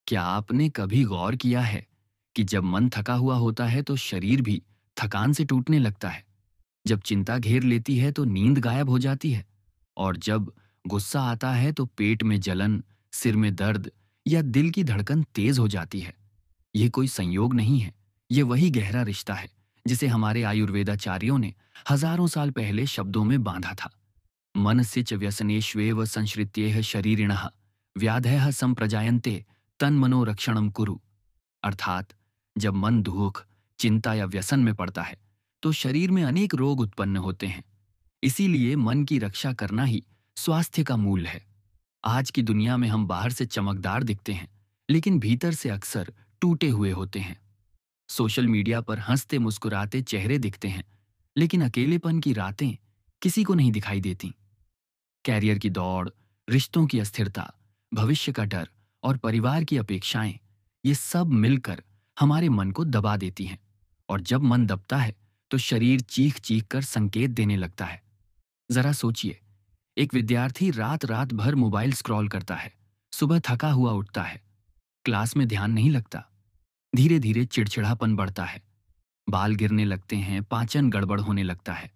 क्या आपने कभी गौर किया है कि जब मन थका हुआ होता है तो शरीर भी थकान से टूटने लगता है? जब चिंता घेर लेती है तो नींद गायब हो जाती है, और जब गुस्सा आता है तो पेट में जलन, सिर में दर्द या दिल की धड़कन तेज हो जाती है। ये कोई संयोग नहीं है, ये वही गहरा रिश्ता है जिसे हमारे आयुर्वेदाचार्यों ने हजारों साल पहले शब्दों में बांधा था। मनस्य च व्यसनेष्वेव संश्रित्येह शरीरिणः व्याधयः संप्रजायन्ते तन्मनो रक्षणम कुरु। अर्थात जब मन दुख, चिंता या व्यसन में पड़ता है तो शरीर में अनेक रोग उत्पन्न होते हैं। इसीलिए मन की रक्षा करना ही स्वास्थ्य का मूल है। आज की दुनिया में हम बाहर से चमकदार दिखते हैं, लेकिन भीतर से अक्सर टूटे हुए होते हैं। सोशल मीडिया पर हंसते मुस्कुराते चेहरे दिखते हैं, लेकिन अकेलेपन की रातें किसी को नहीं दिखाई देती। कैरियर की दौड़, रिश्तों की अस्थिरता, भविष्य का डर और परिवार की अपेक्षाएं, ये सब मिलकर हमारे मन को दबा देती हैं। और जब मन दबता है तो शरीर चीख चीख कर संकेत देने लगता है। जरा सोचिए, एक विद्यार्थी रात रात भर मोबाइल स्क्रॉल करता है, सुबह थका हुआ उठता है, क्लास में ध्यान नहीं लगता, धीरे धीरे चिड़चिड़ापन बढ़ता है, बाल गिरने लगते हैं, पाचन गड़बड़ होने लगता है।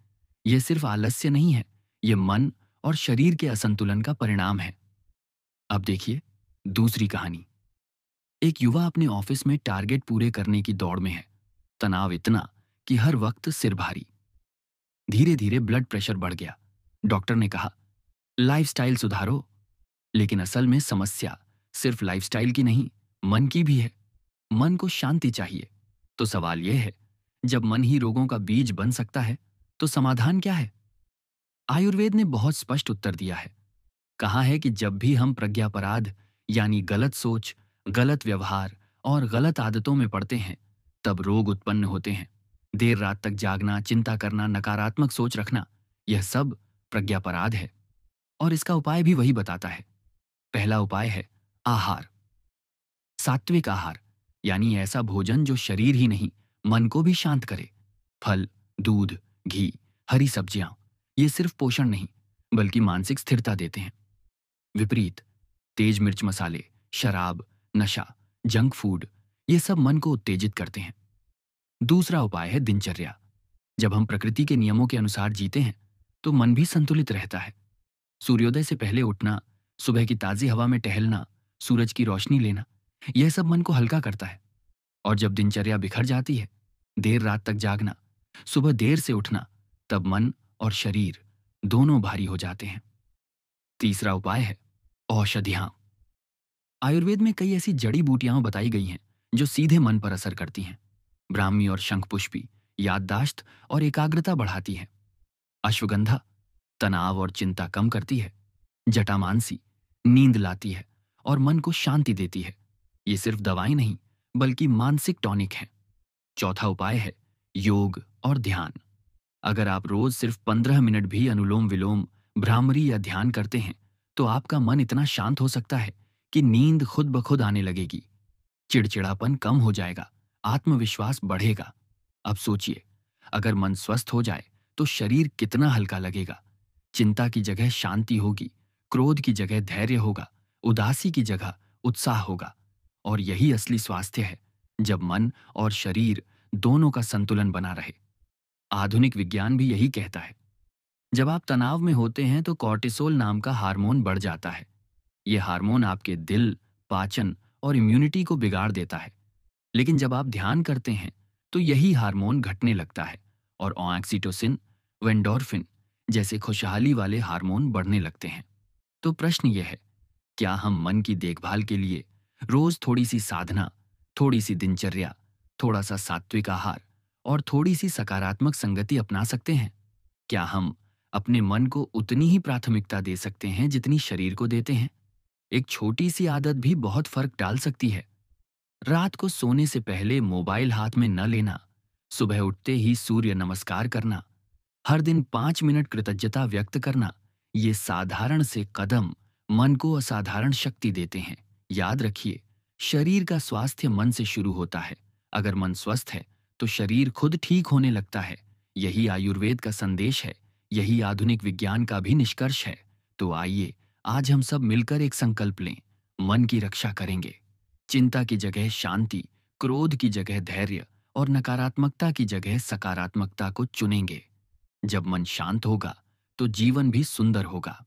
यह सिर्फ आलस्य नहीं है, ये मन और शरीर के असंतुलन का परिणाम है। अब देखिए दूसरी कहानी। एक युवा अपने ऑफिस में टारगेट पूरे करने की दौड़ में है। तनाव इतना कि हर वक्त सिर भारी। धीरे धीरे ब्लड प्रेशर बढ़ गया। डॉक्टर ने कहा, लाइफस्टाइल सुधारो। लेकिन असल में समस्या सिर्फ लाइफस्टाइल की नहीं, मन की भी है। मन को शांति चाहिए। तो सवाल यह है, जब मन ही रोगों का बीज बन सकता है तो समाधान क्या है? आयुर्वेद ने बहुत स्पष्ट उत्तर दिया है। कहा है कि जब भी हम प्रज्ञापराध यानी गलत सोच, गलत व्यवहार और गलत आदतों में पड़ते हैं, तब रोग उत्पन्न होते हैं। देर रात तक जागना, चिंता करना, नकारात्मक सोच रखना, यह सब प्रज्ञापराध है। और इसका उपाय भी वही बताता है। पहला उपाय है आहार। सात्विक आहार यानी ऐसा भोजन जो शरीर ही नहीं, मन को भी शांत करे। फल, दूध, घी, हरी सब्जियां, ये सिर्फ पोषण नहीं बल्कि मानसिक स्थिरता देते हैं। विपरीत, तेज मिर्च मसाले, शराब, नशा, जंक फूड, ये सब मन को उत्तेजित करते हैं। दूसरा उपाय है दिनचर्या। जब हम प्रकृति के नियमों के अनुसार जीते हैं तो मन भी संतुलित रहता है। सूर्योदय से पहले उठना, सुबह की ताजी हवा में टहलना, सूरज की रोशनी लेना, यह सब मन को हल्का करता है। और जब दिनचर्या बिखर जाती है, देर रात तक जागना, सुबह देर से उठना, तब मन और शरीर दोनों भारी हो जाते हैं। तीसरा उपाय है औषधियां। आयुर्वेद में कई ऐसी जड़ी बूटियां बताई गई हैं जो सीधे मन पर असर करती हैं। ब्राह्मी और शंखपुष्पी याददाश्त और एकाग्रता बढ़ाती है। अश्वगंधा तनाव और चिंता कम करती है। जटामांसी नींद लाती है और मन को शांति देती है। ये सिर्फ दवाई नहीं बल्कि मानसिक टॉनिक है। चौथा उपाय है योग और ध्यान। अगर आप रोज सिर्फ 15 मिनट भी अनुलोम विलोम, भ्रामरी या ध्यान करते हैं तो आपका मन इतना शांत हो सकता है कि नींद खुद ब खुद आने लगेगी। चिड़चिड़ापन कम हो जाएगा, आत्मविश्वास बढ़ेगा। अब सोचिए, अगर मन स्वस्थ हो जाए तो शरीर कितना हल्का लगेगा। चिंता की जगह शांति होगी, क्रोध की जगह धैर्य होगा, उदासी की जगह उत्साह होगा। और यही असली स्वास्थ्य है, जब मन और शरीर दोनों का संतुलन बना रहे। आधुनिक विज्ञान भी यही कहता है। जब आप तनाव में होते हैं तो कॉर्टिसोल नाम का हार्मोन बढ़ जाता है। यह हार्मोन आपके दिल, पाचन और इम्यूनिटी को बिगाड़ देता है। लेकिन जब आप ध्यान करते हैं तो यही हार्मोन घटने लगता है और ऑक्सीटोसिन, वेंडोर्फिन जैसे खुशहाली वाले हार्मोन बढ़ने लगते हैं। तो प्रश्न यह है, क्या हम मन की देखभाल के लिए रोज थोड़ी सी साधना, थोड़ी सी दिनचर्या, थोड़ा सा सात्विक आहार और थोड़ी सी सकारात्मक संगति अपना सकते हैं? क्या हम अपने मन को उतनी ही प्राथमिकता दे सकते हैं जितनी शरीर को देते हैं? एक छोटी सी आदत भी बहुत फर्क डाल सकती है। रात को सोने से पहले मोबाइल हाथ में न लेना, सुबह उठते ही सूर्य नमस्कार करना, हर दिन 5 मिनट कृतज्ञता व्यक्त करना, ये साधारण से कदम मन को असाधारण शक्ति देते हैं। याद रखिए, शरीर का स्वास्थ्य मन से शुरू होता है। अगर मन स्वस्थ है तो शरीर खुद ठीक होने लगता है। यही आयुर्वेद का संदेश है, यही आधुनिक विज्ञान का भी निष्कर्ष है। तो आइए आज हम सब मिलकर एक संकल्प लें, मन की रक्षा करेंगे। चिंता की जगह शांति, क्रोध की जगह धैर्य और नकारात्मकता की जगह सकारात्मकता को चुनेंगे। जब मन शांत होगा, तो जीवन भी सुंदर होगा।